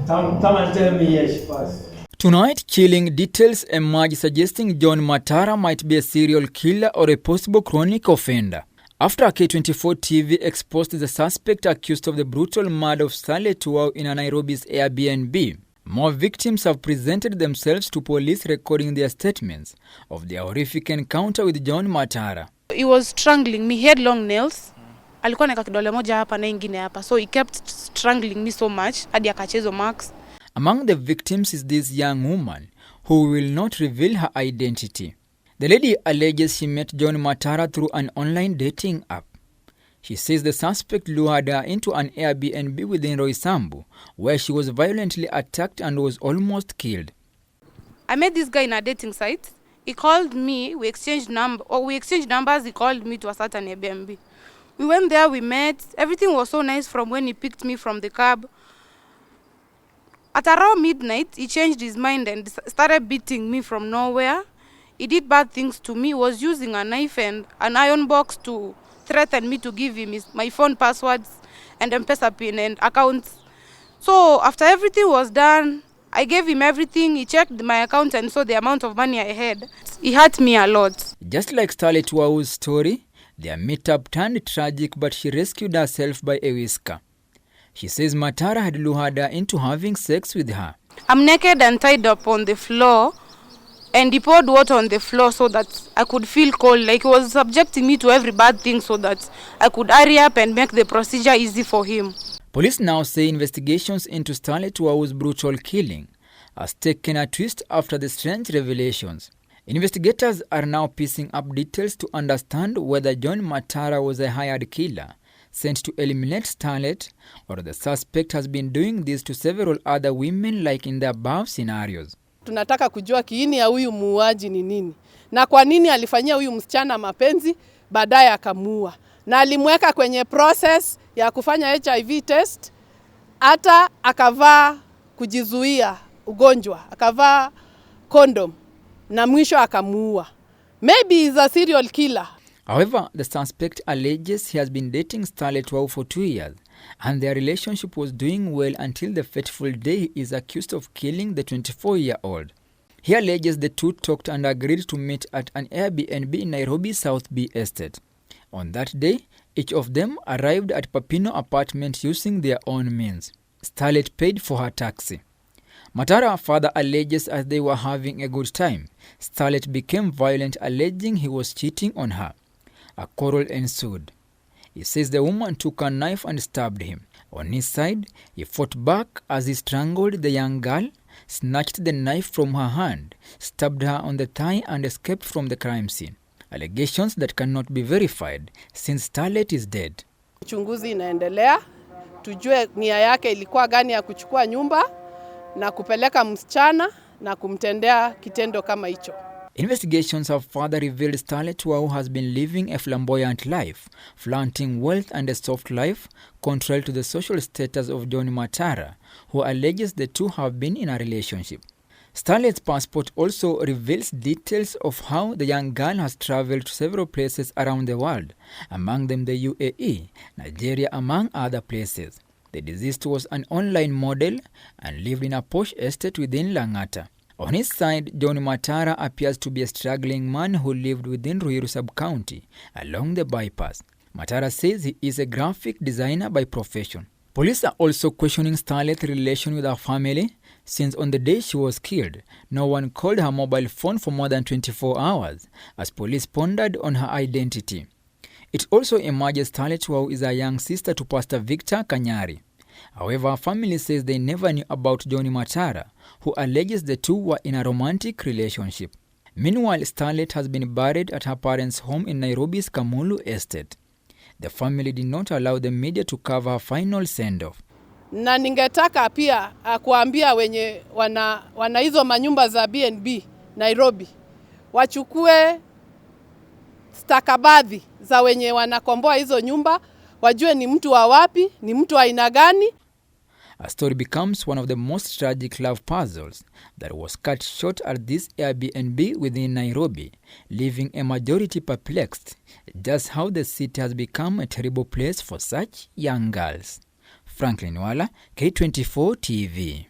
Come and tell me yes first. Tonight, chilling details emerge suggesting John Matara might be a serial killer or a possible chronic offender. After K24 TV exposed the suspect accused of the brutal murder of Starlet Tuau in Nairobi's Airbnb, more victims have presented themselves to police, recording their statements of their horrific encounter with John Matara. He was strangling me. He had long nails. Alikuwa na kidole moja hapa na ingine hapa. So he kept strangling me so much hadi akachezo marks. Among the victims is this young woman who will not reveal her identity. The lady alleges she met John Matara through an online dating app. She says the suspect lured her into an Airbnb within Roysambu, where she was violently attacked and was almost killed. I met this guy in a dating site. He called me, we exchanged numbers, he called me to a certain Airbnb. We went there, we met, everything was so nice from when he picked me from the cab. At around midnight, he changed his mind and started beating me from nowhere. He did bad things to me. He was using a knife and an iron box to threaten me to give him my phone passwords and M-Pesa PIN and accounts. So after everything was done, I gave him everything. He checked my account and saw the amount of money I had. He hurt me a lot. Just like Starlet Tuau's story, their meetup turned tragic, but she rescued herself by a whisker. She says Matara had lured her into having sex with her. I'm naked and tied up on the floor, and he poured water on the floor so that I could feel cold. Like he was subjecting me to every bad thing so that I could hurry up and make the procedure easy for him. Police now say investigations into Starlet Tuau's brutal killing has taken a twist after the strange revelations. Investigators are now piecing up details to understand whether John Matara was a hired killer sent to eliminate Starlet, or the suspect has been doing this to several other women like in the above scenarios. Tunataka kujua kiini ya huyu muuaji ni nini, na kwa nini alifanyia huyu msichana mapenzi baadaye akamuua, na alimweka kwenye process ya kufanya HIV test, hata akavaa kujizuia ugonjwa, akavaa condom, na mwisho akamuua. Maybe he's a serial killer. However, the suspect alleges he has been dating Starlet Tuau for 2 years, and their relationship was doing well until the fateful day he is accused of killing the 24-year-old. He alleges the two talked and agreed to meet at an Airbnb in Nairobi's South B Estate. On that day, each of them arrived at Papino apartment using their own means. Starlet paid for her taxi. Matara further alleges as they were having a good time, Starlet became violent, alleging he was cheating on her. A quarrel ensued. He says the woman took a knife and stabbed him. On his side, he fought back as he strangled the young girl, snatched the knife from her hand, stabbed her on the thigh and escaped from the crime scene. Allegations that cannot be verified since Starlet is dead. Uchunguzi inaendelea, tujue nia yake ilikuwa gani ya kuchukua nyumba na kupeleka msichana na kumtendea kitendo kama hicho. Investigations have further revealed Starlet Tuau has been living a flamboyant life, flaunting wealth and a soft life, contrary to the social status of John Matara, who alleges the two have been in a relationship. Starlet's passport also reveals details of how the young girl has traveled to several places around the world, among them the UAE, Nigeria, among other places. The deceased was an online model and lived in a posh estate within Langata. On his side, John Matara appears to be a struggling man who lived within Ruiru sub-county along the bypass. Matara says he is a graphic designer by profession. Police are also questioning Starlet's relation with her family, since on the day she was killed, no one called her mobile phone for more than 24 hours, as police pondered on her identity. It also emerges Starlet Tuau is a young sister to Pastor Victor Kanyari. However, her family says they never knew about Johnny Matara, who alleges the two were in a romantic relationship. Meanwhile, Starlet has been buried at her parents' home in Nairobi's Kamulu estate. The family did not allow the media to cover her final send-off. Na ningetaka pia kuambia wenye wana hizo manyumba za BNB Nairobi, wachukue stakabadhi za wenye wanakomboa hizo nyumba, wajue ni mtu wa wapi, ni mtu wa aina gani. A story becomes one of the most tragic love puzzles that was cut short at this Airbnb within Nairobi, leaving a majority perplexed just how the city has become a terrible place for such young girls. Franklin Wala, K24 TV.